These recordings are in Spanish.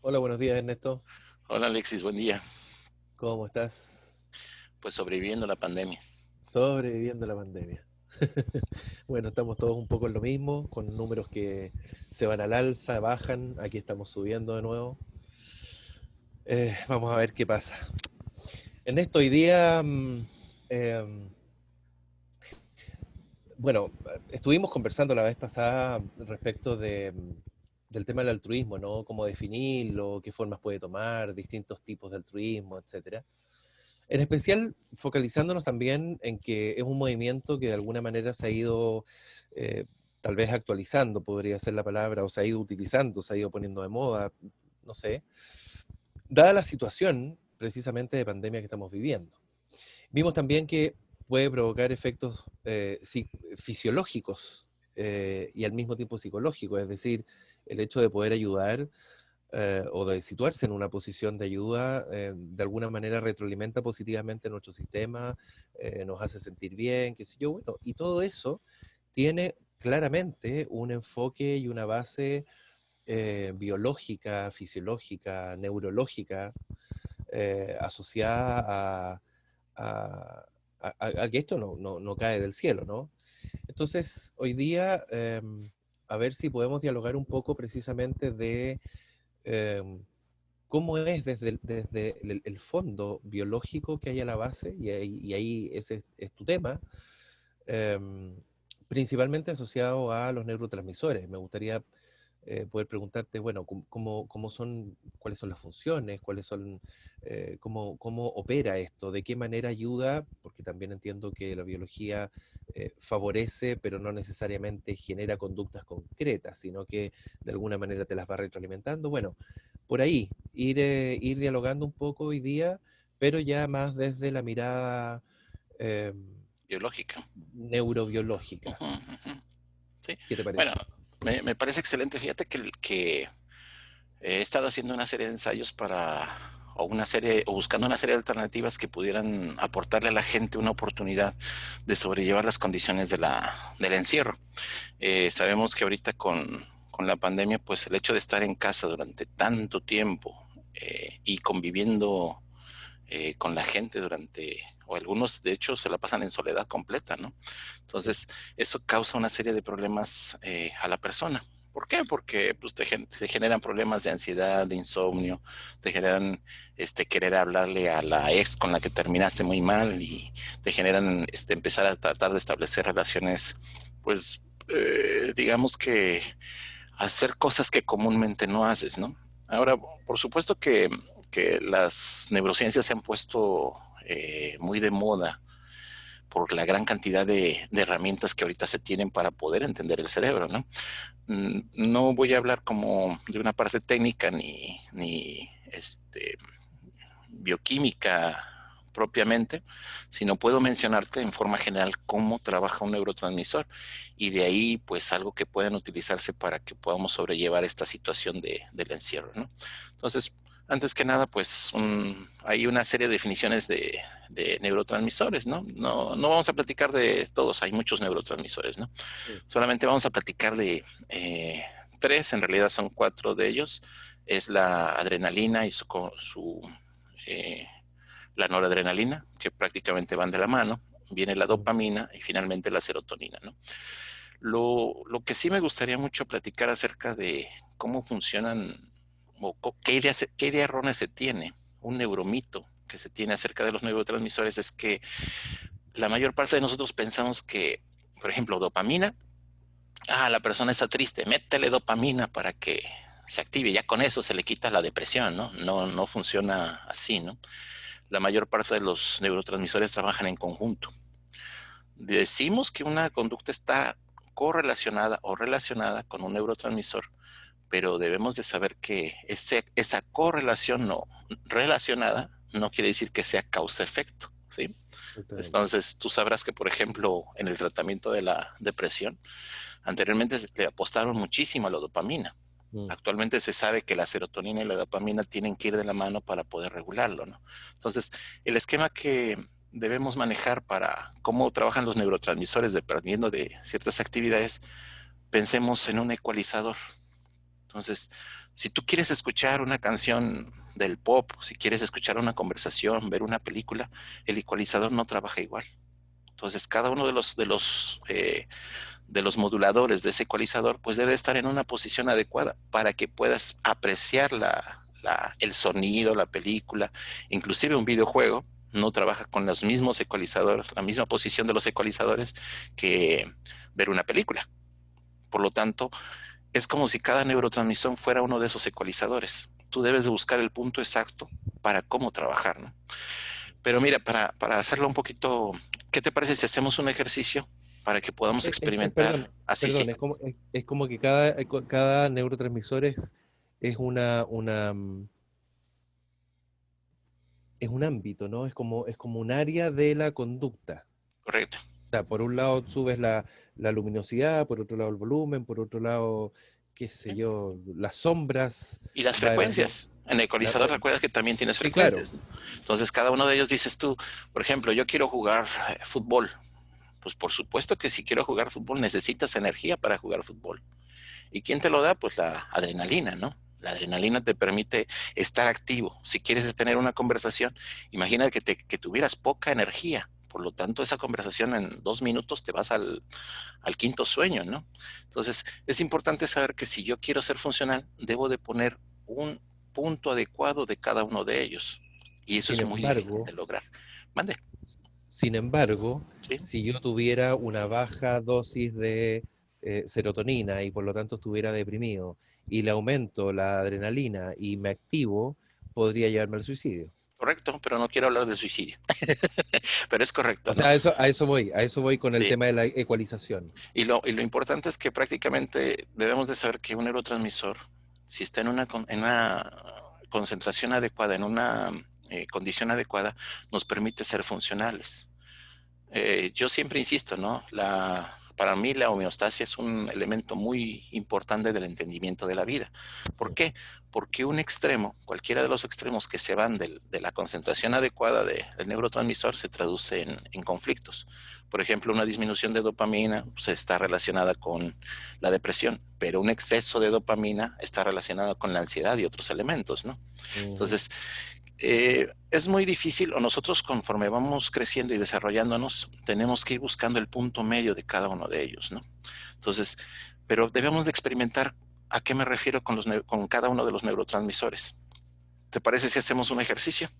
Hola, buenos días, Ernesto. Hola Alexis, buen día. ¿Cómo estás? Pues sobreviviendo la pandemia. Sobreviviendo la pandemia. Bueno, estamos todos un poco en lo mismo, con números que se van al alza, bajan, aquí estamos subiendo de nuevo. Vamos a ver qué pasa. Ernesto, hoy día, em, bueno, estuvimos conversando la vez pasada respecto del tema del altruismo, ¿no? Cómo definirlo, qué formas puede tomar, distintos tipos de altruismo, etcétera. En especial focalizándonos también en que es un movimiento que de alguna manera se ha ido eh, tal vez actualizando, podría ser la palabra, o se ha ido utilizando, se ha ido poniendo de moda, no sé, dada la situación precisamente de pandemia que estamos viviendo. Vimos también que puede provocar efectos fisiológicos y al mismo tiempo psicológicos, es decir, el hecho de poder ayudar o de situarse en una posición de ayuda, de alguna manera retroalimenta positivamente nuestro sistema, nos hace sentir bien, qué sé yo, bueno, y todo eso tiene claramente un enfoque y una base biológica, fisiológica, neurológica, asociada a, a que esto no cae del cielo, ¿no? Entonces, hoy día, a ver si podemos dialogar un poco precisamente de em, cómo es desde el fondo biológico que hay a la base, y ahí ese es tu tema, em, principalmente asociado a los neurotransmisores. Me gustaría poder preguntarte, bueno, cómo son, cuáles son las funciones, cuáles son, cómo opera esto, de qué manera ayuda, porque también entiendo que la biología favorece, pero no necesariamente genera conductas concretas, sino que de alguna manera te las va retroalimentando. Bueno, por ahí, ir dialogando un poco hoy día, pero ya más desde la mirada eh, Biológica. neurobiológica. Ujú, ujú. Sí. ¿Qué te Bueno, parece? me parece excelente. Fíjate que he estado haciendo una serie de ensayos o una serie, o buscando una serie de alternativas que pudieran aportarle a la gente una oportunidad de sobrellevar las condiciones del encierro. Sabemos que ahorita con la pandemia, pues el hecho de estar en casa durante tanto tiempo y conviviendo con la gente o algunos de hecho se la pasan en soledad completa, ¿no? Sí. Entonces, eso causa una serie de problemas a la persona. ¿Por qué? Porque pues, te generan problemas de ansiedad, de insomnio, te generan querer hablarle a la ex con la que terminaste muy mal y te generan empezar a tratar de establecer relaciones, pues, digamos que hacer cosas que comúnmente no haces, ¿no? Ahora, por supuesto que las neurociencias se han puesto muy de moda por la gran cantidad de herramientas que ahorita se tienen para poder entender el cerebro, ¿no? No voy a hablar como de una parte técnica ni bioquímica propiamente, sino puedo mencionarte en forma general cómo trabaja un neurotransmisor y de ahí pues algo que puedan utilizarse para que podamos sobrellevar esta situación del encierro, ¿no? Entonces, antes que nada, pues hay una serie de definiciones de neurotransmisores, ¿no? No vamos a platicar de todos, hay muchos neurotransmisores, ¿no? Sí. Solamente vamos a platicar de tres, en realidad son cuatro de ellos. Es la adrenalina y eh, la noradrenalina, que prácticamente van de la mano. Viene la Mm. dopamina y finalmente la serotonina, ¿no? Lo que sí me gustaría mucho platicar acerca de cómo funcionan o qué idea errónea se tiene, un neuromito que se tiene acerca de los neurotransmisores es que la mayor parte de nosotros pensamos que, por ejemplo, dopamina, la persona está triste, métele dopamina para que se active, ya con eso se le quita la depresión, ¿no? No funciona así, ¿no? La mayor parte de los neurotransmisores trabajan en conjunto. Decimos que una conducta está correlacionada o relacionada con un neurotransmisor, pero debemos de saber que esa correlación no relacionada no quiere decir que sea causa-efecto, ¿sí? Exactamente. Entonces, tú sabrás que, por ejemplo, en el tratamiento de la depresión, anteriormente le apostaron muchísimo a la dopamina. Mm. Actualmente se sabe que la serotonina y la dopamina tienen que ir de la mano para poder regularlo, ¿no? Entonces, el esquema que debemos manejar para cómo trabajan los neurotransmisores dependiendo de ciertas actividades, pensemos en un ecualizador. Entonces, si tú quieres escuchar una canción del pop, si quieres escuchar una conversación, ver una película, el ecualizador no trabaja igual. Entonces, cada uno de los moduladores de ese ecualizador, pues debe estar en una posición adecuada para que puedas apreciar el sonido, la película, inclusive un videojuego. No trabaja con los mismos ecualizadores, la misma posición de los ecualizadores que ver una película. Por lo tanto, es como si cada neurotransmisor fuera uno de esos ecualizadores. Tú debes de buscar el punto exacto para cómo trabajar, ¿no? Pero mira, para hacerlo un poquito, ¿qué te parece si hacemos un ejercicio para que podamos experimentar? Así, sí, Perdón, es como que cada neurotransmisor es es un ámbito, ¿no? Es como un área de la conducta. correcto. O sea, por un lado subes la luminosidad, por otro lado el volumen, por otro lado, qué sé ¿Sí? yo, las sombras, Y las va dependiendo. frecuencias. En el la- ecualizador la- recuerda que también tienes sí, claro, frecuencias, ¿no? Entonces, cada uno de ellos dices tú, por ejemplo, yo quiero jugar fútbol. Pues por supuesto que si quiero jugar fútbol necesitas energía para jugar fútbol. ¿Y quién te lo da? Pues la adrenalina, ¿no? La adrenalina te permite estar activo. Si quieres tener una conversación, imagina que tuvieras poca energía. Por lo tanto, esa conversación en 2 minutos te vas al quinto sueño, ¿no? Entonces, es importante saber que si yo quiero ser funcional, debo de poner un punto adecuado de cada uno de ellos. Y eso sin es muy difícil embargo, de lograr. Mande, sin embargo, ¿sí? si yo tuviera una baja dosis de serotonina y por lo tanto estuviera deprimido y le aumento la adrenalina y me activo, podría llevarme al suicidio. Correcto, pero no quiero hablar de suicidio. Pero es correcto, O ¿no? sea, a eso voy con el Sí. tema de la ecualización. Y lo importante es que prácticamente debemos de saber que un neurotransmisor, si está en una concentración adecuada, en una condición adecuada, nos permite ser funcionales. Yo siempre insisto, ¿no? Para mí la homeostasia es un elemento muy importante del entendimiento de la vida. ¿Por qué? Porque un extremo, cualquiera de los extremos que se van de la concentración adecuada del neurotransmisor se traduce en conflictos. Por ejemplo, una disminución de dopamina pues, está relacionada con la depresión, pero un exceso de dopamina está relacionado con la ansiedad y otros elementos, ¿no? Ujú. Entonces, es muy difícil, o nosotros conforme vamos creciendo y desarrollándonos, tenemos que ir buscando el punto medio de cada uno de ellos, ¿no? Entonces, pero debemos de experimentar a qué me refiero con cada uno de los neurotransmisores. ¿Te parece si hacemos un ejercicio?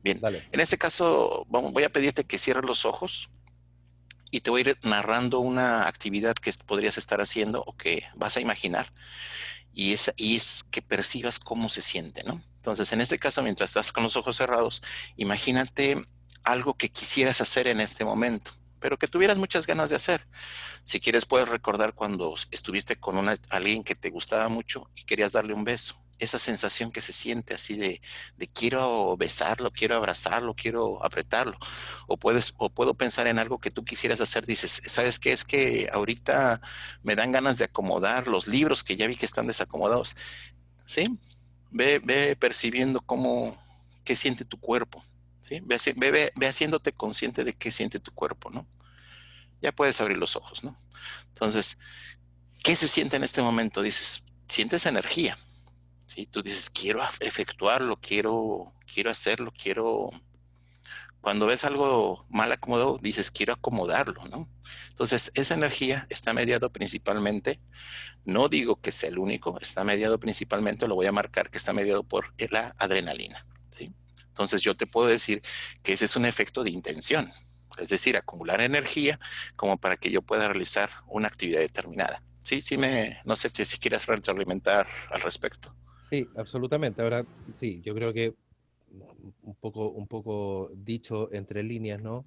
Bien, Dale. en este caso voy a pedirte que cierres los ojos y te voy a ir narrando una actividad que podrías estar haciendo o que vas a imaginar y es que percibas cómo se siente, ¿no? Entonces, en este caso, mientras estás con los ojos cerrados, imagínate algo que quisieras hacer en este momento, pero que tuvieras muchas ganas de hacer. Si quieres, puedes recordar cuando estuviste con alguien que te gustaba mucho y querías darle un beso. Esa sensación que se siente así de quiero besarlo, quiero abrazarlo, quiero apretarlo. O puedo pensar en algo que tú quisieras hacer. Dices, ¿sabes qué? Es que ahorita me dan ganas de acomodar los libros que ya vi que están desacomodados. ¿Sí? Ve percibiendo qué siente tu cuerpo. ¿Sí? Ve haciéndote consciente de qué siente tu cuerpo, ¿no? Ya puedes abrir los ojos, ¿no? Entonces, ¿qué se siente en este momento? Dices, sientes energía, ¿sí? Tú dices, quiero efectuarlo, quiero hacerlo, quiero... Cuando ves algo mal acomodado, dices, quiero acomodarlo, ¿no? Entonces, esa energía está mediado principalmente, no digo que sea el único, está mediado principalmente, lo voy a marcar que está mediado por la adrenalina, ¿sí? Entonces, yo te puedo decir que ese es un efecto de intención, es decir, acumular energía como para que yo pueda realizar una actividad determinada. Sí, no sé si quieres retroalimentar al respecto. Sí, absolutamente. Ahora, sí, yo creo que un poco dicho entre líneas, ¿no?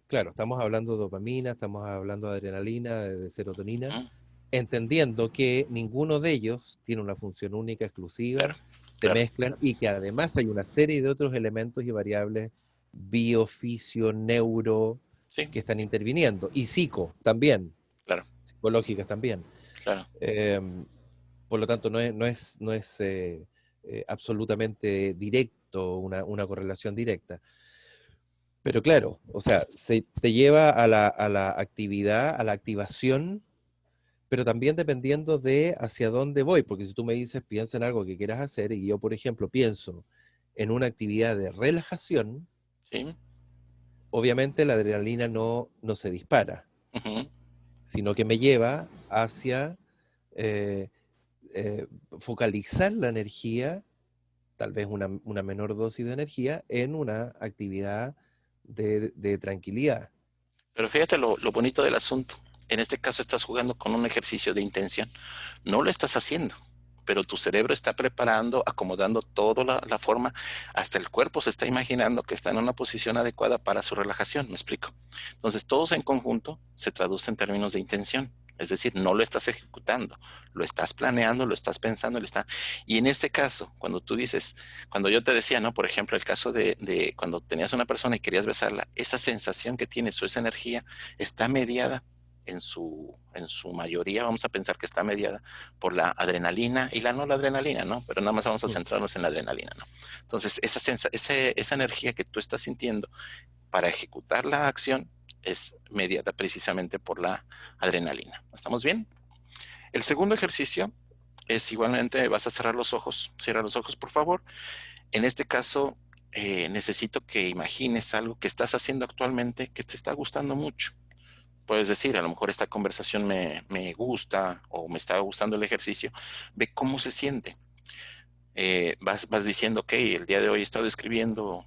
Claro, estamos hablando de dopamina, estamos hablando de adrenalina, de serotonina, ¿Mm? entendiendo que ninguno de ellos tiene una función única, Claro, exclusiva, se claro, mezclan y que además hay una serie de otros elementos y variables biofisio, neuro, sí, que están interviniendo, y psico también, claro, psicológicas también. claro. Eh, por lo tanto, no es absolutamente directo, una correlación directa. Pero claro, o sea, se te lleva a a la actividad, a la activación, pero también dependiendo de hacia dónde voy, porque si tú me dices piensa en algo que quieras hacer y yo, por ejemplo, pienso en una actividad de relajación, ¿sí? obviamente la adrenalina no se dispara, Ujú. sino que me lleva hacia eh, eh, focalizar la energía, tal vez una menor dosis de energía, en una actividad de tranquilidad. Pero fíjate lo bonito del asunto. En este caso estás jugando con un ejercicio de intención. No lo estás haciendo, pero tu cerebro está preparando, acomodando toda la forma, hasta el cuerpo se está imaginando que está en una posición adecuada para su relajación, ¿me explico? Entonces, todos en conjunto se traduce en términos de intención. Es decir, no lo estás ejecutando, lo estás planeando, lo estás pensando, y en este caso, cuando tú dices, cuando yo te decía, ¿no? Por ejemplo, el caso de cuando tenías una persona y querías besarla, esa sensación que tienes o esa energía está mediada en su mayoría, vamos a pensar que está mediada por la adrenalina y la no la adrenalina, ¿no? Pero nada más vamos a Mm. centrarnos en la adrenalina, ¿no? Entonces, esa energía que tú estás sintiendo para ejecutar la acción es mediada precisamente por la adrenalina. ¿Estamos bien? El segundo ejercicio es igualmente, vas a cerrar los ojos, cierra los ojos por favor. En este caso, necesito que imagines algo que estás haciendo actualmente que te está gustando mucho. Puedes decir, a lo mejor esta conversación me gusta o me está gustando el ejercicio, ve cómo se siente. Vas diciendo, ok, el día de hoy he estado escribiendo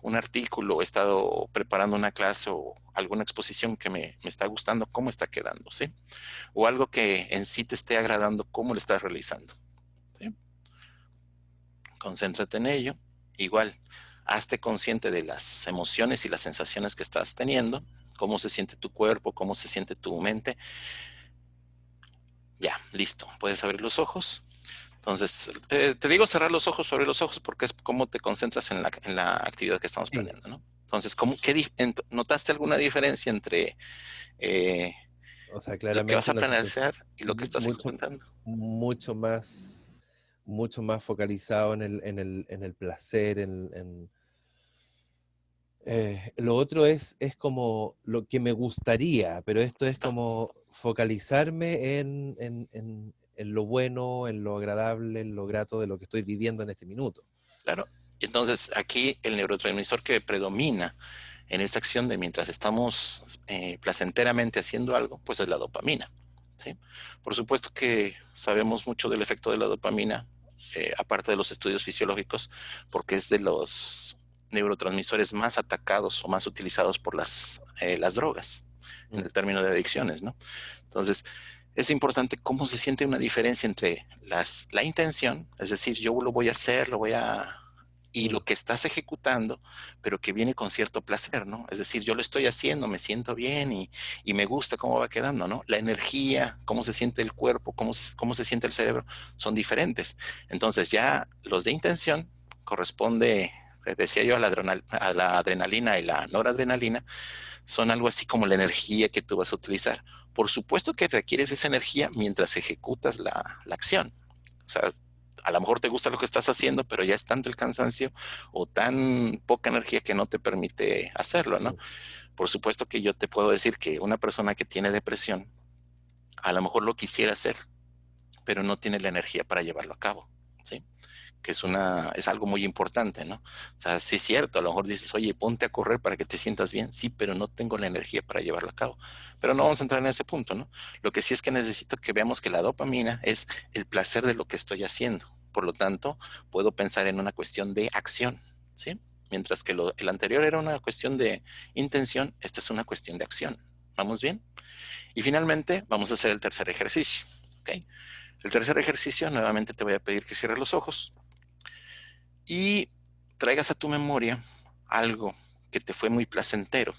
un artículo, he estado preparando una clase o alguna exposición que me está gustando, cómo está quedando, ¿sí? O algo que en sí te esté agradando, cómo lo estás realizando, ¿sí? Concéntrate en ello. Igual, hazte consciente de las emociones y las sensaciones que estás teniendo, cómo se siente tu cuerpo, cómo se siente tu mente. Ya, listo, puedes abrir los ojos. Entonces, te digo cerrar los ojos sobre los ojos porque es cómo te concentras en la actividad que estamos Sí, planeando, ¿no? Entonces, ¿notaste alguna diferencia entre eh, o sea, lo que vas claramente a una planear sensación y lo que estás mucho, ejecutando? mucho mucho más focalizado en el placer, lo otro es como lo que me gustaría, pero esto es ¿No? como focalizarme en lo bueno, en lo agradable, en lo grato de lo que estoy viviendo en este minuto. Claro. Y entonces, aquí el neurotransmisor que predomina en esta acción de mientras estamos placenteramente haciendo algo, pues es la dopamina, ¿sí? Por supuesto que sabemos mucho del efecto de la dopamina, aparte de los estudios fisiológicos, porque es de los neurotransmisores más atacados o más utilizados por las drogas, en Mm. el término de adicciones, ¿no? Entonces, es importante cómo se siente una diferencia entre la intención, es decir, yo lo voy a hacer, y lo Mm. que estás ejecutando, pero que viene con cierto placer, ¿no? Es decir, yo lo estoy haciendo, me siento bien y me gusta cómo va quedando, ¿no? La energía, cómo se siente el cuerpo, cómo se siente el cerebro, son diferentes. Entonces ya los de intención corresponde, decía yo, a la adrenalina y la noradrenalina, son algo así como la energía que tú vas a utilizar. Por supuesto que requieres esa energía mientras ejecutas la acción. O sea, a lo mejor te gusta lo que estás haciendo, pero ya es tanto el cansancio o tan poca energía que no te permite hacerlo, ¿no? Mm. Por supuesto que yo te puedo decir que una persona que tiene depresión, a lo mejor lo quisiera hacer, pero no tiene la energía para llevarlo a cabo, ¿sí? Que es algo muy importante, ¿no? O sea, sí es cierto, a lo mejor dices, oye, ponte a correr para que te sientas bien, sí, pero no tengo la energía para llevarlo a cabo. Pero no Mm. vamos a entrar en ese punto, ¿no? Lo que sí es que necesito que veamos que la dopamina es el placer de lo que estoy haciendo. Por lo tanto, puedo pensar en una cuestión de acción, ¿sí? Mientras que el anterior era una cuestión de intención, esta es una cuestión de acción. ¿Vamos bien? Y finalmente, vamos a hacer el tercer ejercicio, ¿ok? El tercer ejercicio, nuevamente te voy a pedir que cierres los ojos y traigas a tu memoria algo que te fue muy placentero,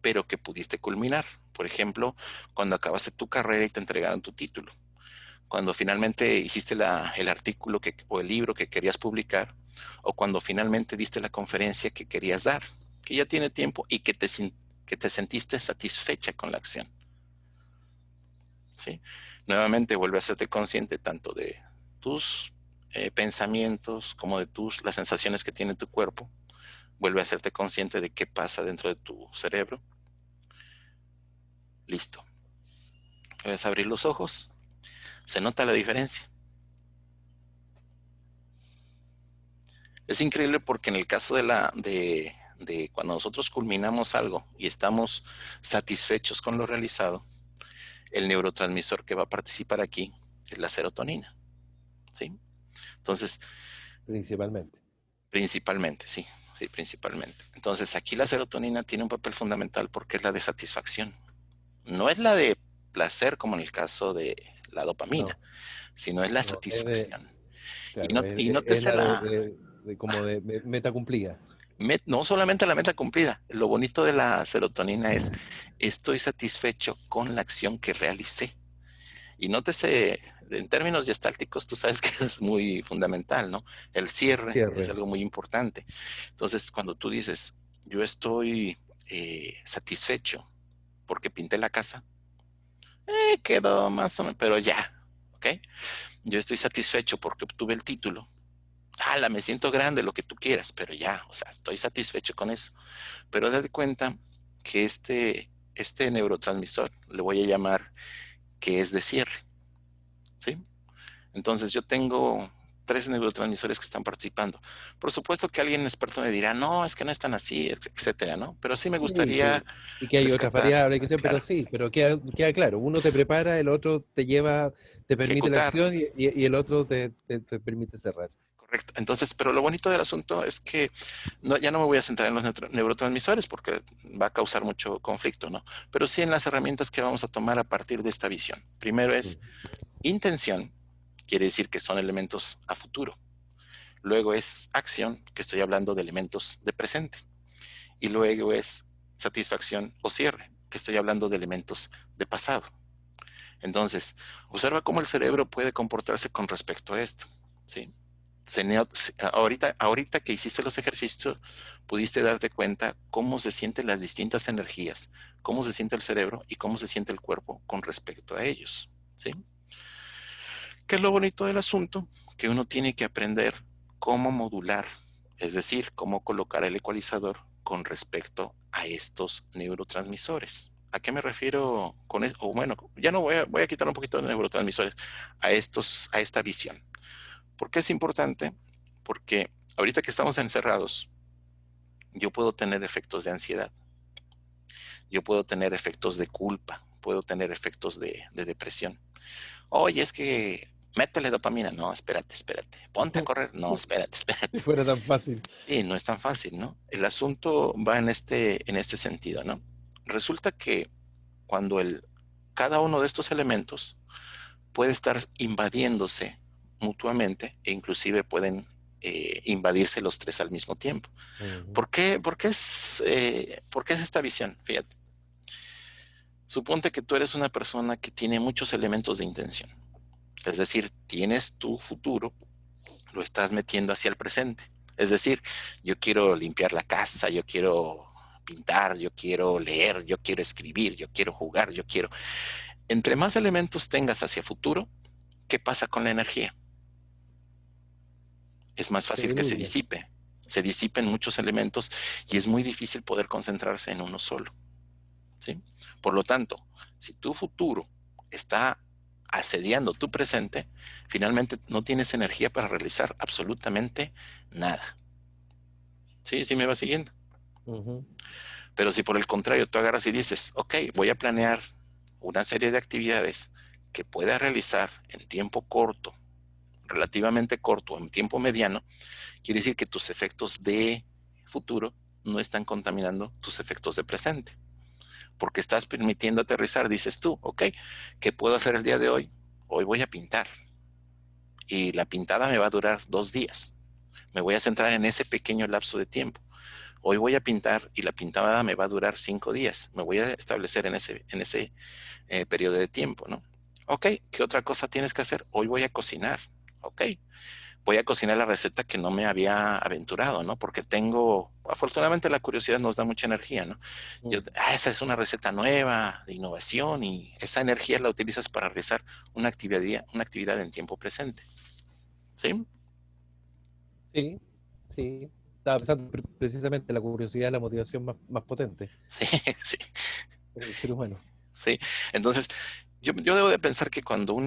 pero que pudiste culminar. Por ejemplo, cuando acabaste tu carrera y te entregaron tu título. Cuando finalmente hiciste el artículo o el libro que querías publicar. O cuando finalmente diste la conferencia que querías dar, que ya tiene tiempo y que te sentiste satisfecha con la acción. ¿Sí? Nuevamente vuelve a hacerte consciente tanto de tus pensamientos como de las sensaciones que tiene tu cuerpo. Vuelve a hacerte consciente de qué pasa dentro de tu cerebro. Listo. Puedes abrir los ojos. ¿Se nota la diferencia? Es increíble porque en el caso de cuando nosotros culminamos algo y estamos satisfechos con lo realizado, el neurotransmisor que va a participar aquí es la serotonina, ¿sí? Entonces, Principalmente. principalmente, sí, sí, principalmente. Entonces, aquí la serotonina tiene un papel fundamental porque es la de satisfacción. No es la de placer como en el caso de la dopamina, No, sino es la no, es de, satisfacción. Y claro, no, y no te es se la la, como de meta cumplida. no solamente la meta cumplida, lo bonito de la serotonina es estoy satisfecho con la acción que realicé. Y nótese, en términos gestálticos, tú sabes que es muy fundamental, ¿no? El El cierre es cierre. algo muy importante. Entonces, cuando tú dices, yo estoy satisfecho porque pinté la casa, quedó más o menos, pero ya, ¿ok? Yo estoy satisfecho porque obtuve el título. Me siento grande, lo que tú quieras, pero ya, o sea, estoy satisfecho con eso. Pero date cuenta que este neurotransmisor, le voy a llamar que es de cierre, ¿sí? Entonces yo tengo 3 neurotransmisores que están participando. Por supuesto que alguien experto me dirá, no, es que no están así, etcétera, ¿no? Pero sí me Sí, gustaría y que hay otras rescatar, variables, que sé, pero claro, sí, pero queda claro, uno te prepara, el otro te lleva, te permite la ejecutar, acción y el otro te permite cerrar. correcto. Entonces, pero lo bonito del asunto es que ya no me voy a centrar en los neurotransmisores porque va a causar mucho conflicto, ¿no? Pero sí en las herramientas que vamos a tomar a partir de esta visión. Primero Mm. es intención, quiere decir que son elementos a futuro. Luego es acción, que estoy hablando de elementos de presente. Y luego es satisfacción o cierre, que estoy hablando de elementos de pasado. Entonces, observa cómo el cerebro puede comportarse con respecto a esto. ¿Sí? Ahorita que hiciste los ejercicios, pudiste darte cuenta cómo se sienten las distintas energías, cómo se siente el cerebro y cómo se siente el cuerpo con respecto a ellos. ¿Sí? ¿Qué es lo bonito del asunto? Que uno tiene que aprender cómo modular, es decir, cómo colocar el ecualizador con respecto a estos neurotransmisores. ¿A qué me refiero con eso? O bueno, ya no voy a quitar un poquito de neurotransmisores a esta visión. ¿Por qué es importante? Porque ahorita que estamos encerrados, yo puedo tener efectos de ansiedad, yo puedo tener efectos de culpa, puedo tener efectos de depresión. Oye, es que métele dopamina. No, espérate. Ponte a correr. No, Si espérate. fuera tan fácil. Sí, no es tan fácil, ¿no? El asunto va en este sentido, ¿no? Resulta que cuando cada uno de estos elementos puede estar invadiéndose mutuamente e inclusive pueden invadirse los tres al mismo tiempo. Ujú. ¿Por qué es esta visión? Fíjate, suponte que tú eres una persona que tiene muchos elementos de intención. Es decir, tienes tu futuro, lo estás metiendo hacia el presente. Es decir, yo quiero limpiar la casa, yo quiero pintar, yo quiero leer, yo quiero escribir, yo quiero jugar, yo quiero... Entre más elementos tengas hacia futuro, ¿qué pasa con la energía? Es más Se fácil que se diluye. disipe. Se disipen muchos elementos y es muy difícil poder concentrarse en uno solo. ¿Sí? Por lo tanto, si tu futuro está asediando tu presente, finalmente no tienes energía para realizar absolutamente nada. ¿Sí? ¿Sí me va siguiendo? Ujú. Pero si por el contrario tú agarras y dices, ok, voy a planear una serie de actividades que pueda realizar en tiempo corto, relativamente corto, en tiempo mediano, quiere decir que tus efectos de futuro no están contaminando tus efectos de presente. Porque estás permitiendo aterrizar, dices tú, ok, ¿qué puedo hacer el día de hoy? Hoy voy a pintar y la pintada me va a durar 2 días. Me voy a centrar en ese pequeño lapso de tiempo. Hoy voy a pintar y la pintada me va a durar 5 días. Me voy a establecer en ese periodo de tiempo, ¿no? Ok, ¿qué otra cosa tienes que hacer? Hoy voy a cocinar. Ok, voy a cocinar la receta que no me había aventurado, ¿no? Porque afortunadamente la curiosidad nos da mucha energía, ¿no? Mm. Esa es una receta nueva de innovación y esa energía la utilizas para realizar una actividad en tiempo presente, ¿sí? Sí, sí. Estaba pensando precisamente la curiosidad es la motivación más potente Sí, sí, del ser humano. sí. Entonces, yo debo de pensar que cuando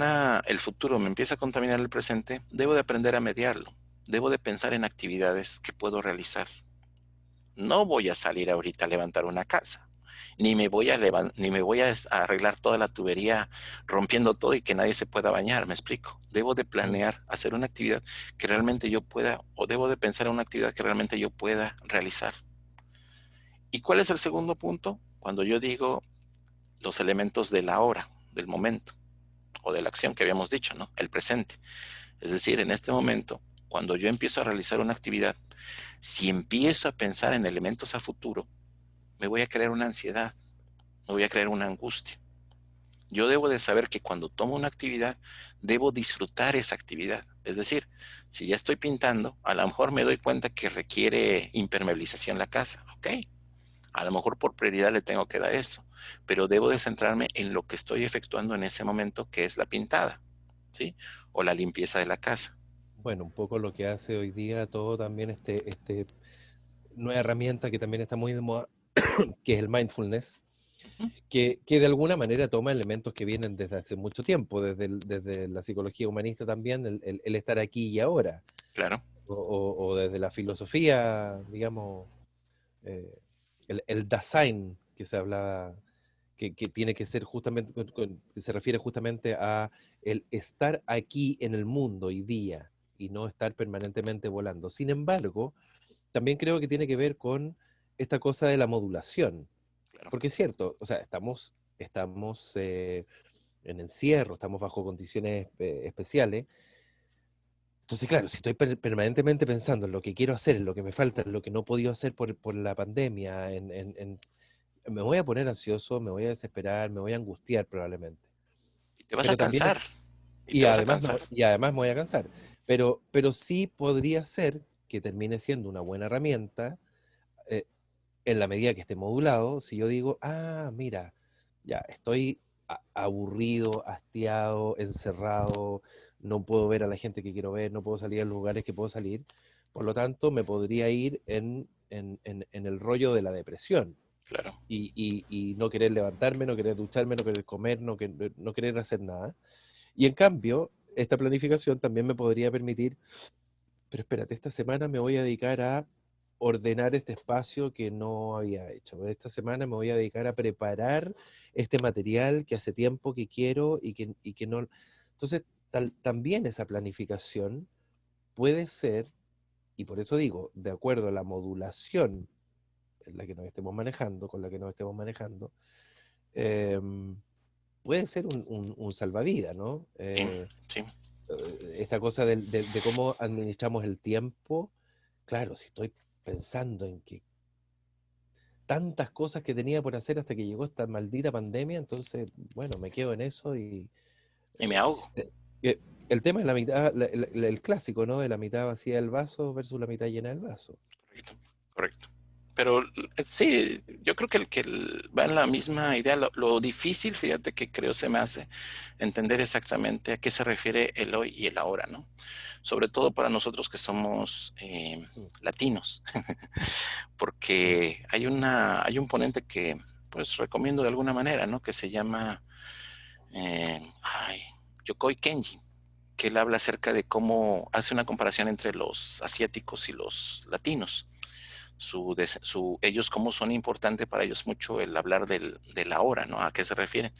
el futuro me empieza a contaminar el presente, debo de aprender a mediarlo. Debo de pensar en actividades que puedo realizar. No voy a salir ahorita a levantar una casa, ni me voy a arreglar toda la tubería rompiendo todo y que nadie se pueda bañar, me explico. Debo de Mm. planear hacer una actividad que realmente yo pueda, o debo de pensar en una actividad que realmente yo pueda realizar. ¿Y cuál es el segundo punto? Cuando yo digo los elementos de la hora, del momento o de la acción que habíamos dicho, ¿no? El presente. Es decir, en este momento, cuando yo empiezo a realizar una actividad, si empiezo a pensar en elementos a futuro, me voy a crear una ansiedad, me voy a crear una angustia. Yo debo de saber que cuando tomo una actividad, debo disfrutar esa actividad. Es decir, si ya estoy pintando, a lo mejor me doy cuenta que requiere impermeabilización la casa. Ok, a lo mejor por prioridad le tengo que dar eso, pero debo de centrarme en lo que estoy efectuando en ese momento, que es la pintada, ¿sí? O la limpieza de la casa. Bueno, un poco lo que hace hoy día todo también nueva herramienta que también está muy de moda, que es el mindfulness, Ujú, que de alguna manera toma elementos que vienen desde hace mucho tiempo, desde la psicología humanista también, el estar aquí y ahora, claro, o desde la filosofía, digamos, eh, el Dasein que se hablaba, que tiene que ser justamente, que se refiere justamente a el estar aquí en el mundo hoy día y no estar permanentemente volando. Sin embargo, también creo que tiene que ver con esta cosa de la modulación, claro. porque es cierto, o sea, estamos en encierro, estamos bajo condiciones especiales. Entonces, claro, si estoy permanentemente pensando en lo que quiero hacer, en lo que me falta, en lo que no he podido hacer por la pandemia, me voy a poner ansioso, me voy a desesperar, me voy a angustiar probablemente. Y te vas a Pero también, cansar, y te vas a cansar. y además me voy a cansar. Pero sí podría ser que termine siendo una buena herramienta eh, en la medida que esté modulado. Si yo digo, ah, mira, ya estoy aburrido, hastiado, encerrado, no puedo ver a la gente que quiero ver, no puedo salir a los lugares que puedo salir, por lo tanto me podría ir en el rollo de la depresión Claro. y no querer levantarme, no querer ducharme, no querer comer, no querer hacer nada. Y en cambio, esta planificación también me podría permitir, pero espérate, esta semana me voy a dedicar a ordenar este espacio que no había hecho. Esta semana me voy a dedicar a preparar este material que hace tiempo que quiero y que no. Entonces, también esa planificación puede ser, y por eso digo, de acuerdo a la modulación en la que nos estemos manejando, con la que nos estemos manejando, em, puede ser un salvavidas, ¿no? Sí, sí. Esta cosa de cómo administramos el tiempo. Claro, si estoy pensando en que tantas cosas que tenía por hacer hasta que llegó esta maldita pandemia, entonces, bueno, me quedo en eso y Y me eh, ahogo. el tema es la mitad, el clásico, ¿no? De la mitad vacía del vaso versus la mitad llena del vaso. Correcto, correcto. Pero sí, yo creo que va en la misma idea. Lo difícil, fíjate que creo se me hace entender exactamente a qué se refiere el hoy y el ahora, ¿no? Sobre todo para nosotros que somos Mm, latinos, mm. porque hay un ponente que pues recomiendo de alguna manera, ¿no? Que se llama ay, Yokoi Kenji, que él habla acerca de cómo hace una comparación entre los asiáticos y los latinos. Ellos cómo son importantes para ellos mucho el hablar de la hora, ¿no? A qué se refieren.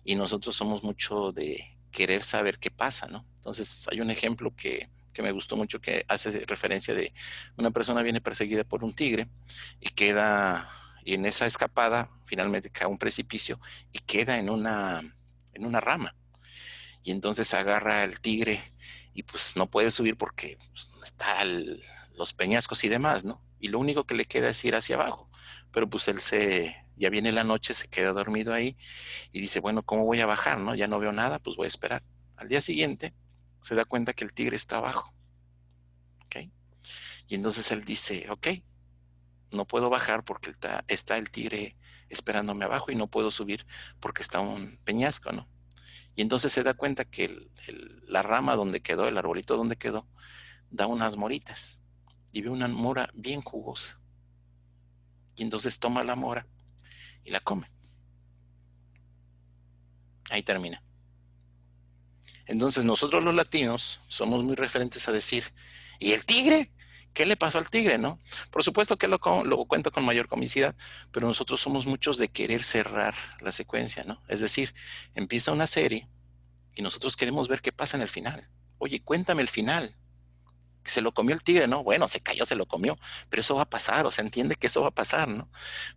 Y nosotros somos mucho de querer saber qué pasa, ¿no? Entonces hay un ejemplo que me gustó mucho que hace referencia de una persona viene perseguida por un tigre y y en esa escapada finalmente cae a un precipicio y queda en una rama. Y entonces agarra al tigre y pues no puede subir porque pues, está los peñascos y demás, ¿no? Y lo único que le queda es ir hacia abajo. Pero pues ya viene la noche, se queda dormido ahí y dice, bueno, ¿cómo voy a bajar, no? Ya no veo nada, pues voy a esperar. Al día siguiente se da cuenta que el tigre está abajo, ¿ok? Y entonces él dice, ok, no puedo bajar porque está el tigre esperándome abajo y no puedo subir porque está un peñasco, ¿no? Y entonces se da cuenta que la rama donde quedó, el arbolito donde quedó, da unas moritas y ve una mora bien jugosa. Y entonces toma la mora y la come. Ahí termina. Entonces nosotros los latinos somos muy referentes a decir, ¿y el tigre? ¿Qué le pasó al tigre, no? Por supuesto que lo cuento con mayor comicidad, pero nosotros somos muchos de querer cerrar la secuencia, ¿no? Es decir, empieza una serie y nosotros queremos ver qué pasa en el final. Oye, cuéntame el final. Se lo comió el tigre, ¿no? Bueno, se cayó, se lo comió, pero eso va a pasar, o sea, entiende que eso va a pasar, ¿no?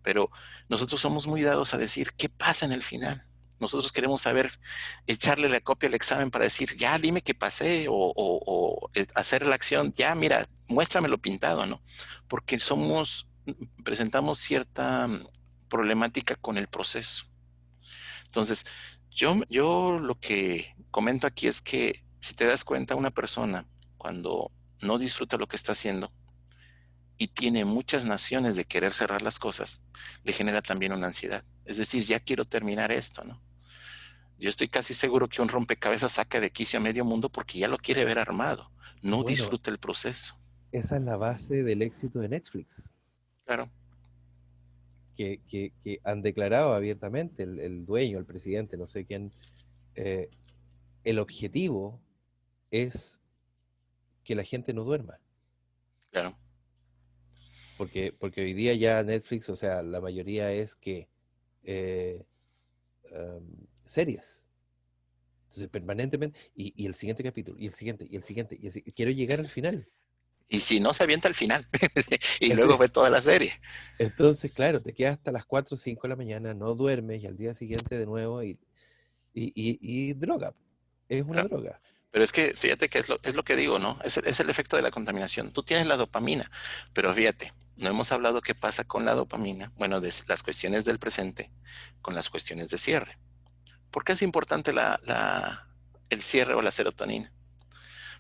Pero nosotros somos muy dados a decir, ¿qué pasa en el final? Nosotros queremos saber, echarle la copia al examen para decir, ya dime qué pasé, o hacer la acción, ya mira, muéstramelo pintado, ¿no? Porque presentamos cierta problemática con el proceso. Entonces, yo lo que comento aquí es que si te das cuenta, una persona cuando no disfruta lo que está haciendo y tiene muchas naciones de querer cerrar las cosas, le genera también una ansiedad. Es decir, ya quiero terminar esto, ¿no? Yo estoy casi seguro que un rompecabezas saca de quicio a medio mundo porque ya lo quiere ver armado. No Bueno, disfruta el proceso. esa es la base del éxito de Netflix, Claro, que han declarado abiertamente el dueño, el presidente, no sé quién, eh, el objetivo es que la gente no duerma. claro. Porque hoy día ya Netflix, o sea, la mayoría es que eh, series. Entonces, permanentemente, y el siguiente capítulo, y el siguiente, y el siguiente, quiero llegar al final. Y si no, se avienta al final. Y luego ve toda la serie. Entonces, claro, te quedas hasta las 4 o 5 de la mañana, no duermes y al día siguiente de nuevo y droga. Es una Claro. droga. Pero es que fíjate que es lo que digo, ¿no? Es el efecto de la contaminación. Tú tienes la dopamina, pero fíjate, no hemos hablado qué pasa con la dopamina, bueno, de las cuestiones del presente con las cuestiones de cierre. ¿Por qué es importante el cierre o la serotonina?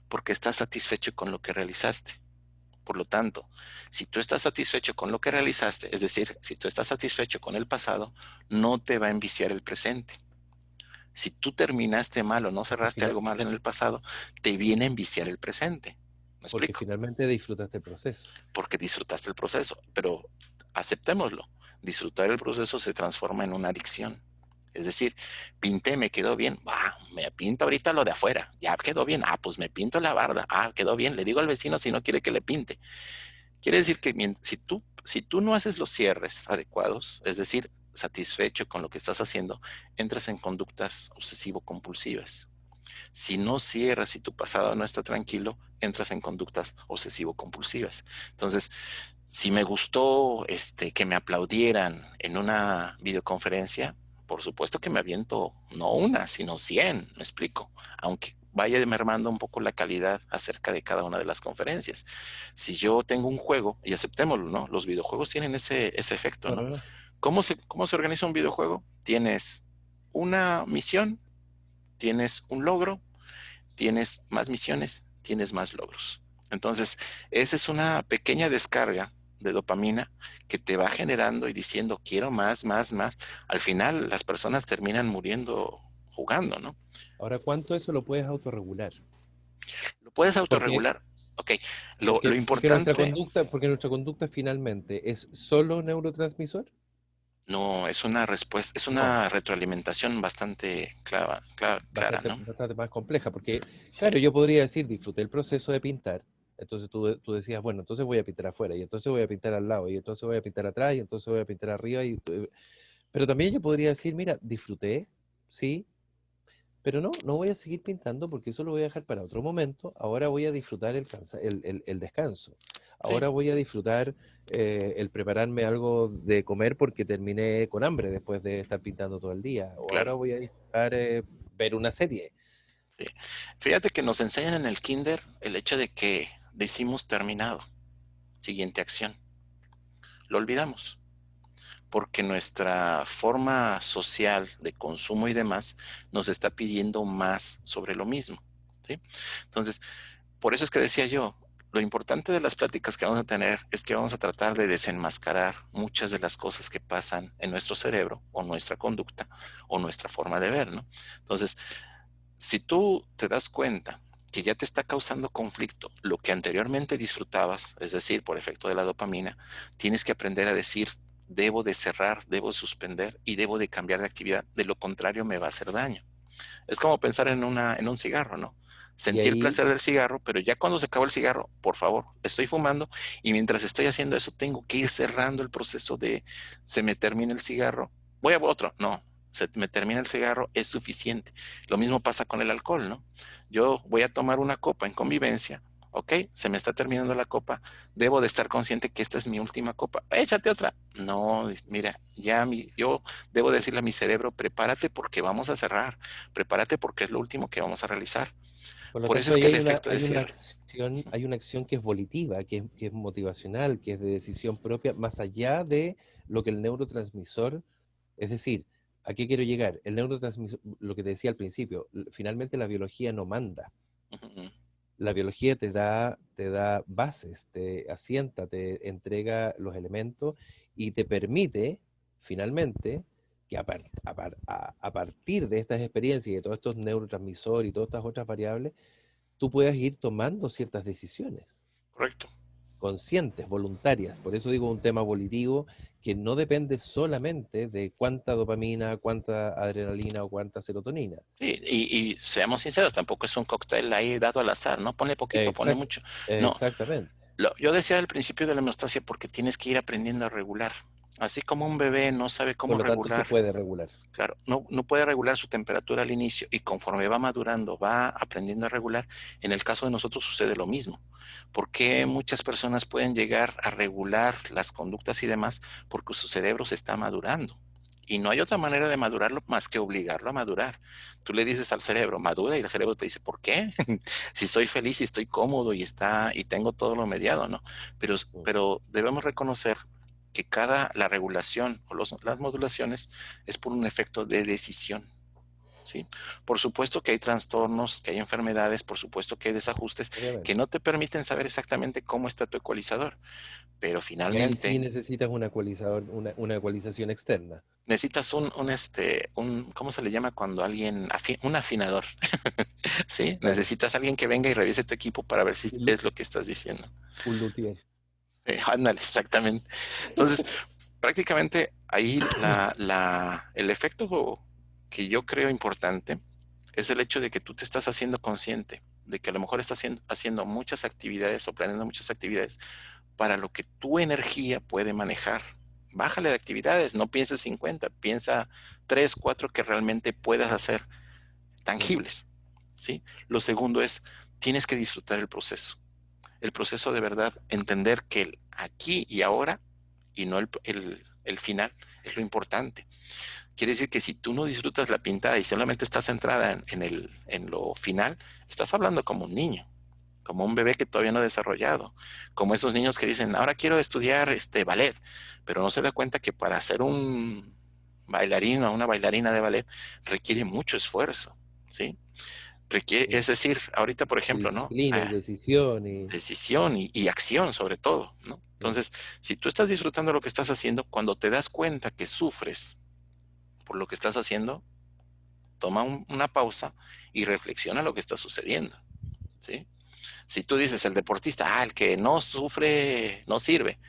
Porque estás satisfecho con lo que realizaste. Por lo tanto, si tú estás satisfecho con lo que realizaste, es decir, si tú estás satisfecho con el pasado, no te va a enviciar el presente. Si tú terminaste mal o no Porque, cerraste algo mal en el pasado, te viene a enviciar el presente. ¿Me porque explico? finalmente disfrutaste el proceso. Porque disfrutaste el proceso, pero aceptémoslo. Disfrutar el proceso se transforma en una adicción. Es decir, pinté, me quedó bien. Me pinto ahorita lo de afuera. Ya quedó bien. Pues me pinto la barda. Quedó bien. Le digo al vecino si no quiere que le pinte. Quiere decir que si tú no haces los cierres adecuados, es decir, satisfecho con lo que estás haciendo, entras en conductas obsesivo-compulsivas. Si no cierras y tu pasado no está tranquilo, entras en conductas obsesivo-compulsivas. Entonces, si me gustó que me aplaudieran en una videoconferencia, por supuesto que me aviento no una, sino 100, me explico, aunque vaya mermando un poco la calidad acerca de cada una de las conferencias. Si yo tengo un juego, y aceptémoslo, ¿no? Los videojuegos tienen ese efecto, No, ¿no? no, no. ¿Cómo se organiza un videojuego? Tienes una misión, tienes un logro, tienes más misiones, tienes más logros. Entonces, esa es una pequeña descarga de dopamina que te va generando y diciendo, quiero más, más, más. Al final, las personas terminan muriendo jugando, ¿no? Ahora, ¿cuánto eso lo puedes autorregular? Lo puedes Porque, autorregular. Ok, lo importante porque nuestra conducta finalmente es solo neurotransmisor. no es una respuesta, es No, una retroalimentación bastante clara, bastante, ¿no? bastante más compleja, porque, Sí, claro, yo podría decir, disfruté el proceso de pintar, entonces tú decías, bueno, entonces voy a pintar afuera, y entonces voy a pintar al lado, y entonces voy a pintar atrás, y entonces voy a pintar arriba, pero también yo podría decir, mira, disfruté, sí, pero no voy a seguir pintando porque eso lo voy a dejar para otro momento. Ahora voy a disfrutar el descanso. sí, Ahora voy a disfrutar el prepararme algo de comer porque terminé con hambre después de estar pintando todo el día. O ahora claro. voy a disfrutar ver una serie. Sí. Fíjate que nos enseñan en el kinder el hecho de que decimos terminado, siguiente acción. Lo olvidamos, porque nuestra forma social de consumo y demás nos está pidiendo más sobre lo mismo, ¿sí? Entonces, por eso es que decía yo, lo importante de las pláticas que vamos a tener es que vamos a tratar de desenmascarar muchas de las cosas que pasan en nuestro cerebro o nuestra conducta o nuestra forma de ver, ¿no? Entonces, si tú te das cuenta que ya te está causando conflicto lo que anteriormente disfrutabas, es decir, por efecto de la dopamina, tienes que aprender a decir debo de cerrar, debo de suspender y debo de cambiar de actividad. De lo contrario, me va a hacer daño. Es como pensar en un cigarro, ¿no? Y Sentí el ahí, placer del cigarro, pero ya cuando se acabó el cigarro, por favor, estoy fumando y mientras estoy haciendo eso, tengo que ir cerrando el proceso de se me termina el cigarro, voy a otro. No, se me termina el cigarro, es suficiente. Lo mismo pasa con el alcohol, ¿no? Yo voy a tomar una copa en convivencia. Ok, se me está terminando la copa. Debo de estar consciente que esta es mi última copa. Échate otra. No, mira, yo debo decirle a mi cerebro, prepárate porque vamos a cerrar. Prepárate porque es lo último que vamos a realizar. por lo Por eso tanto, es ahí que el efecto de cierre. hay una acción que es volitiva, que es motivacional, que es de decisión propia, más allá de lo que el neurotransmisor, es decir, ¿a qué quiero llegar? El neurotransmisor, lo que te decía al principio, finalmente la biología no manda. Ujú. La biología te da bases, te asienta, te entrega los elementos y te permite, finalmente, que a partir de estas experiencias y de todos estos neurotransmisores y todas estas otras variables, tú puedas ir tomando ciertas decisiones Correcto. conscientes, voluntarias. Por eso digo un tema volitivo que no depende solamente de cuánta dopamina, cuánta adrenalina o cuánta serotonina. Sí, y seamos sinceros, tampoco es un cóctel ahí dado al azar, ¿no? Pone poquito, pone Exact, mucho. No, exactamente. yo decía al principio de la homeostasia porque tienes que ir aprendiendo a regular. Así como un bebé no sabe Por cómo lo tanto, se regular. puede regular. Claro, no puede regular su temperatura al inicio y conforme va madurando, va aprendiendo a regular. En el caso de nosotros sucede lo mismo. ¿Por qué muchas personas pueden llegar a regular las conductas y demás? Porque su cerebro se está madurando. Y no hay otra manera de madurarlo más que obligarlo a madurar. Tú le dices al cerebro, madura, y el cerebro te dice, ¿por qué? Si estoy feliz y estoy cómodo y tengo todo lo mediado, ¿no? Pero debemos reconocer que la regulación o las modulaciones es por un efecto de decisión, ¿sí? Por supuesto que hay trastornos, que hay enfermedades, por supuesto que hay desajustes que Obviamente. no te permiten saber exactamente cómo está tu ecualizador, pero Y ahí sí finalmente necesitas un ecualizador, una ecualización externa. necesitas ¿cómo se le llama cuando un afinador, ¿sí? Claro, Necesitas alguien que venga y revise tu equipo para ver si un, lu- es lo que estás diciendo. un luthier. Ándale, exactamente. Entonces, prácticamente ahí el efecto que yo creo importante es el hecho de que tú te estás haciendo consciente de que a lo mejor estás haciendo muchas actividades o planeando muchas actividades para lo que tu energía puede manejar. Bájale de actividades, no pienses 50, piensa 3, 4 que realmente puedas hacer Mm, tangibles, ¿sí? Lo segundo es, tienes que disfrutar el proceso de verdad, entender que el aquí y ahora y no el final es lo importante. Quiere decir que si tú no disfrutas la pintada y solamente estás centrada en lo final, estás hablando como un niño, como un bebé que todavía no ha desarrollado, como esos niños que dicen, ahora quiero estudiar ballet, pero no se da cuenta que para ser un bailarín o una bailarina de ballet requiere mucho esfuerzo, ¿sí? mm. Es decir, ahorita, por Y ejemplo, ¿no? disciplina y decisión Decisión y acción sobre todo, ¿no? mm, Entonces, si tú estás disfrutando lo que estás haciendo, cuando te das cuenta que sufres por lo que estás haciendo, toma una pausa y reflexiona lo que está sucediendo, ¿sí? Si tú dices el deportista, el que no sufre no sirve,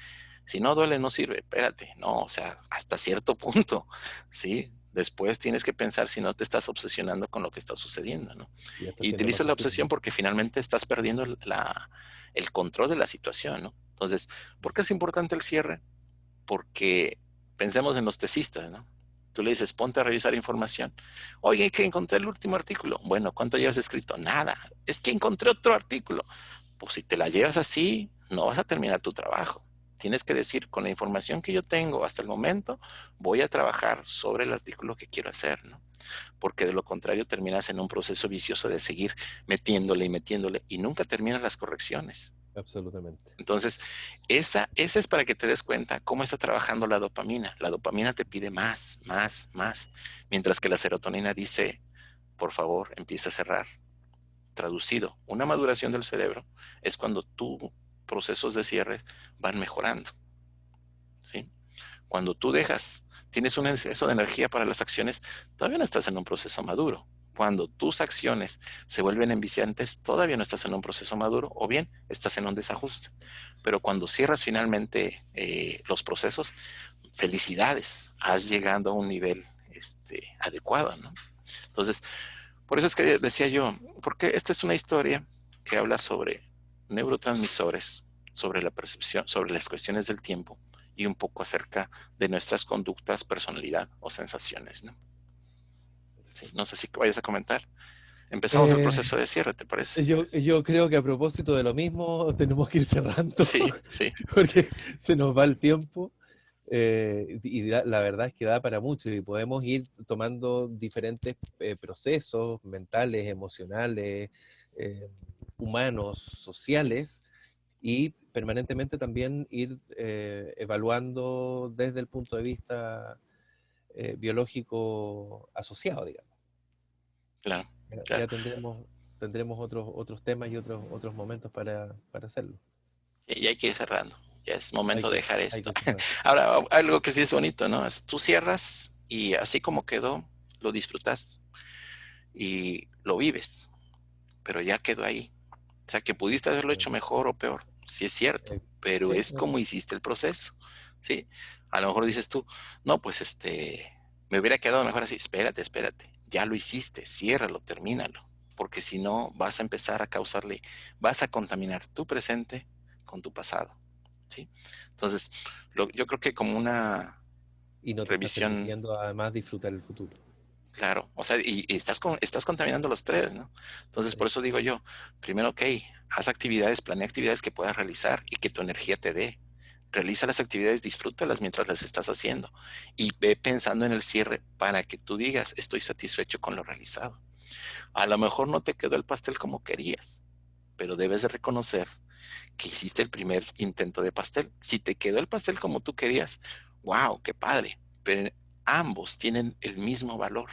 si no duele no sirve, espérate, no, o sea, hasta cierto punto, ¿sí? Después tienes que pensar si no te estás obsesionando con lo que está sucediendo, ¿no? y hasta Y siendo utilizo la masoquismo. obsesión porque finalmente estás perdiendo el control de la situación, ¿no? Entonces, ¿por qué es importante el cierre? Porque pensemos en los tesistas, ¿no? Tú le dices, ponte a revisar información. Oye, que encontré el último artículo. Bueno, ¿cuánto llevas escrito? Nada. Es que encontré otro artículo. Pues si te la llevas así, no vas a terminar tu trabajo. Tienes que decir, con la información que yo tengo hasta el momento, voy a trabajar sobre el artículo que quiero hacer, ¿no? Porque de lo contrario terminas en un proceso vicioso de seguir metiéndole y metiéndole y nunca terminas las correcciones. Absolutamente. Entonces, esa es para que te des cuenta cómo está trabajando la dopamina. La dopamina te pide más, más, más, mientras que la serotonina dice, por favor, empieza a cerrar. Traducido, una maduración del cerebro es cuando tus procesos de cierre van mejorando, ¿sí? Cuando tú tienes un exceso de energía para las acciones, todavía no estás en un proceso maduro, Cuando tus acciones se vuelven enviciantes, todavía no estás en un proceso maduro o bien estás en un desajuste. Pero cuando cierras finalmente los procesos, felicidades, has llegado a un nivel adecuado, ¿no? Entonces, por eso es que decía yo, porque esta es una historia que habla sobre neurotransmisores, sobre la percepción, sobre las cuestiones del tiempo y un poco acerca de nuestras conductas, personalidad o sensaciones, ¿no? Sí, no sé si vayas a comentar. Empezamos el Eh, proceso de cierre, ¿te parece? yo creo que a propósito de lo mismo, tenemos que ir cerrando Sí, sí, porque se nos va el tiempo. La verdad es que da para mucho y podemos ir tomando diferentes procesos mentales, emocionales, eh, humanos, sociales, y permanentemente también ir evaluando desde el punto de vista biológico asociado, digamos. claro, claro. Ya tendremos otros temas y otros momentos para hacerlo. Y hay que ir cerrando. Ya es momento de dejar Hay esto. que cerrar. Ahora, algo que sí es bonito, ¿no? Es tú cierras y así como quedó, lo disfrutas y lo vives, pero ya quedó ahí. O sea, que pudiste haberlo hecho mejor o peor, sí es cierto, pero Sí, es como hiciste el proceso, ¿sí? A lo mejor dices tú, no, pues me hubiera quedado mejor así. Espérate, espérate, ya lo hiciste, ciérralo, termínalo, porque si no vas a empezar a causarle, vas a contaminar tu presente con tu pasado, ¿sí? Entonces, yo creo que como una y no te estás revisión. permitiendo además disfrutar el futuro. Claro, o sea, y estás contaminando los tres, ¿no? Entonces, por Sí, eso digo yo, primero, ok, haz actividades, planea actividades que puedas realizar y que tu energía te dé. Realiza las actividades, disfrútalas mientras las estás haciendo y ve pensando en el cierre para que tú digas, estoy satisfecho con lo realizado. A lo mejor no te quedó el pastel como querías, pero debes de reconocer que hiciste el primer intento de pastel. Si te quedó el pastel como tú querías, wow, qué padre, pero ambos tienen el mismo valor.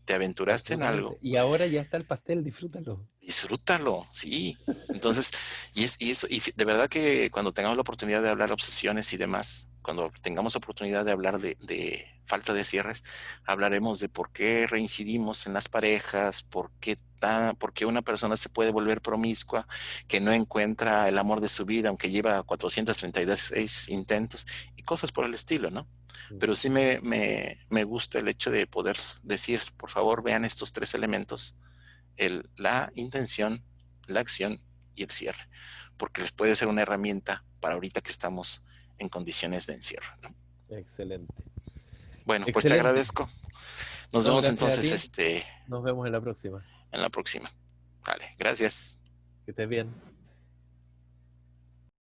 Te aventuraste en algo, absolutamente. Y ahora ya está el pastel, disfrútalo. disfrútalo, sí. Entonces, de verdad que cuando tengamos la oportunidad de hablar de obsesiones y demás, cuando tengamos oportunidad de hablar de falta de cierres, hablaremos de por qué reincidimos en las parejas, por qué una persona se puede volver promiscua, que no encuentra el amor de su vida, aunque lleva 436 intentos y cosas por el estilo, ¿no? Pero sí me gusta el hecho de poder decir, por favor, vean estos tres elementos: la intención, la acción y el cierre, porque les puede ser una herramienta para ahorita que estamos en condiciones de encierro, ¿no? Excelente. Bueno, pues te Excelente. agradezco. Nos No, vemos gracias a entonces ti. Nos vemos en la próxima. en la próxima. Vale, gracias. Que estés bien.